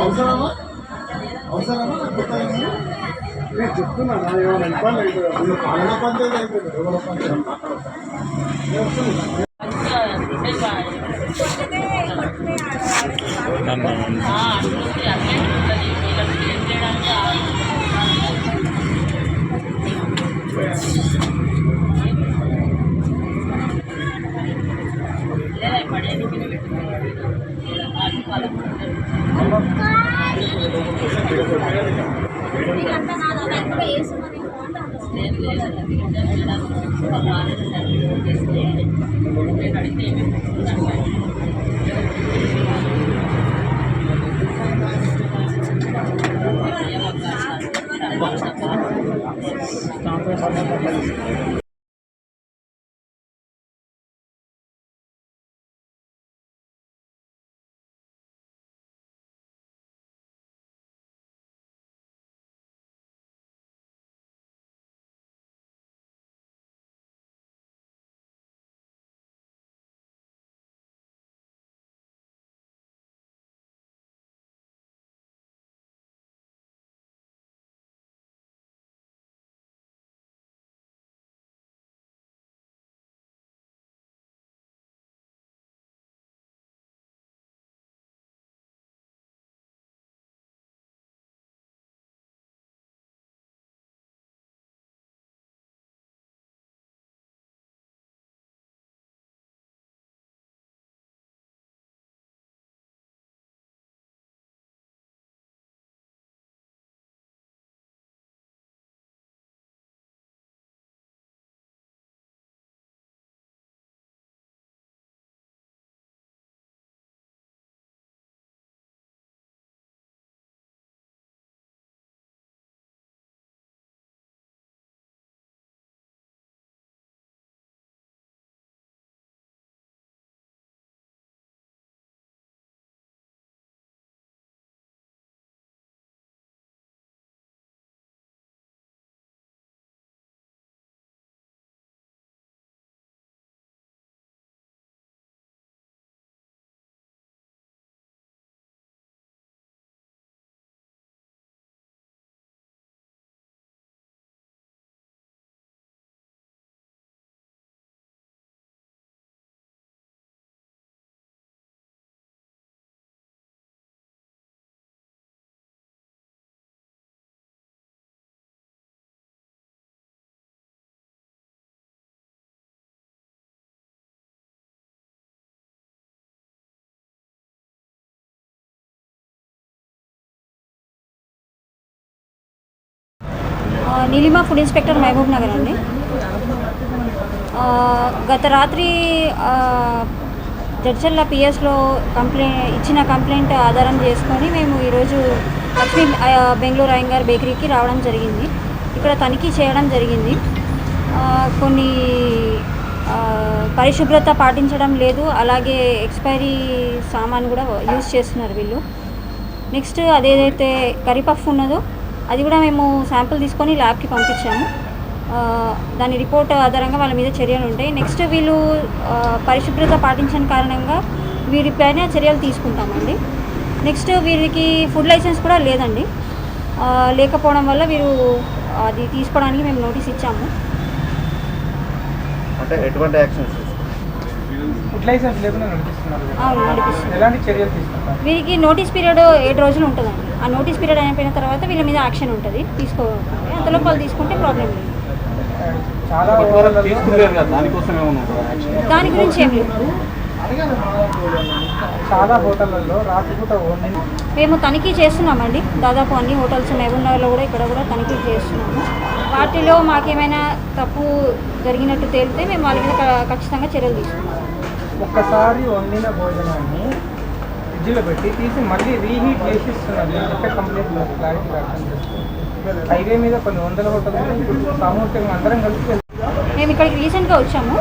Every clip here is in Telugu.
అవసరమా అవసరమా నేను చెప్తున్నా ఏమైనా ఇబ్బంది అవుతుంది పాలన పద్ధతి అవుతుంది ఎవరో నీలిమా ఫుడ్ ఇన్స్పెక్టర్ మహబూబ్ నగర్ అండి. గత రాత్రి జడ్చర్ల పిఎస్లో ఇచ్చిన కంప్లైంట్ ఆధారం చేసుకొని మేము ఈరోజు లక్ష్మీ బెంగళూరు అయ్యంగార్ బేకరీకి రావడం జరిగింది. ఇక్కడ తనిఖీ చేయడం జరిగింది. కొన్ని పరిశుభ్రత పాటించడం లేదు, అలాగే ఎక్స్పైరీ సామాన్ కూడా యూజ్ చేస్తున్నారు వీళ్ళు. నెక్స్ట్ అదేదైతే కర్రీ పఫ్ ఉన్నదో అది కూడా మేము శాంపుల్ తీసుకొని ల్యాబ్కి పంపించాము. దాని రిపోర్ట్ ఆధారంగా వాళ్ళ మీద చర్యలు ఉంటాయి. నెక్స్ట్ వీళ్ళు పరిశుభ్రత పాటించని కారణంగా వీరిపైన చర్యలు తీసుకుంటామండి. నెక్స్ట్ వీరికి ఫుడ్ లైసెన్స్ కూడా లేదండి. లేకపోవడం వల్ల వీరు అది తీసుకోవడానికి మేము నోటీస్ ఇచ్చాము. అంటే ఎటువంటి యాక్షన్స్? ఫుడ్ లైసెన్స్ లేకుండా నడిపిస్తున్నారు. ఎలాంటి చర్యలు తీసుకుంటారు? వీరికి నోటీస్ పీరియడ్ 7 రోజులు ఉంటుందండి. ఆ నోటీస్ పీరియడ్ అయిపోయిన తర్వాత వీళ్ళ మీద యాక్షన్ ఉంటుంది, తీసుకోవాలి. అంతలో వాళ్ళు తీసుకుంటే ప్రాబ్లం లేదు. చాలా దాని గురించి ఏం లేదు. చాలా హోటళ్ళల్లో రాత్రిపూట మేము తనిఖీ చేస్తున్నామండి. దాదాపు అన్ని హోటల్స్ మహబూబ్నగర్లో కూడా ఇక్కడ కూడా తనిఖీ చేస్తున్నాము. వాటిలో మాకేమైనా తప్పు జరిగినట్టు తేలితే మేము వాళ్ళ మీద ఖచ్చితంగా చర్యలు తీసుకున్నాము. ఒక్కసారి వండిన భోజనాన్ని ఫ్రిడ్జ్లో పెట్టి తీసి మళ్ళీ రీహీట్ చేసి ఇస్తున్నారు. నేను చెప్పే కంప్లైంట్ క్లారిటీగా అర్థం చేసుకోండి. హైవే మీద కొన్ని వందల హోటల్ ఇప్పుడు సామూహికంగా అందరం కలిసి మేము ఇక్కడికి రీసెంట్గా వచ్చాము.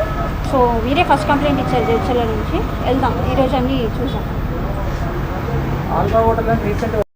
సో వీరే ఫస్ట్ కంప్లైంట్ ఇచ్చారు జడ్చర్ల నుంచి. వెళ్దాం ఈరోజు అన్నీ చూసాం. ఆల్ఫా హోటల్ అని రీసెంట్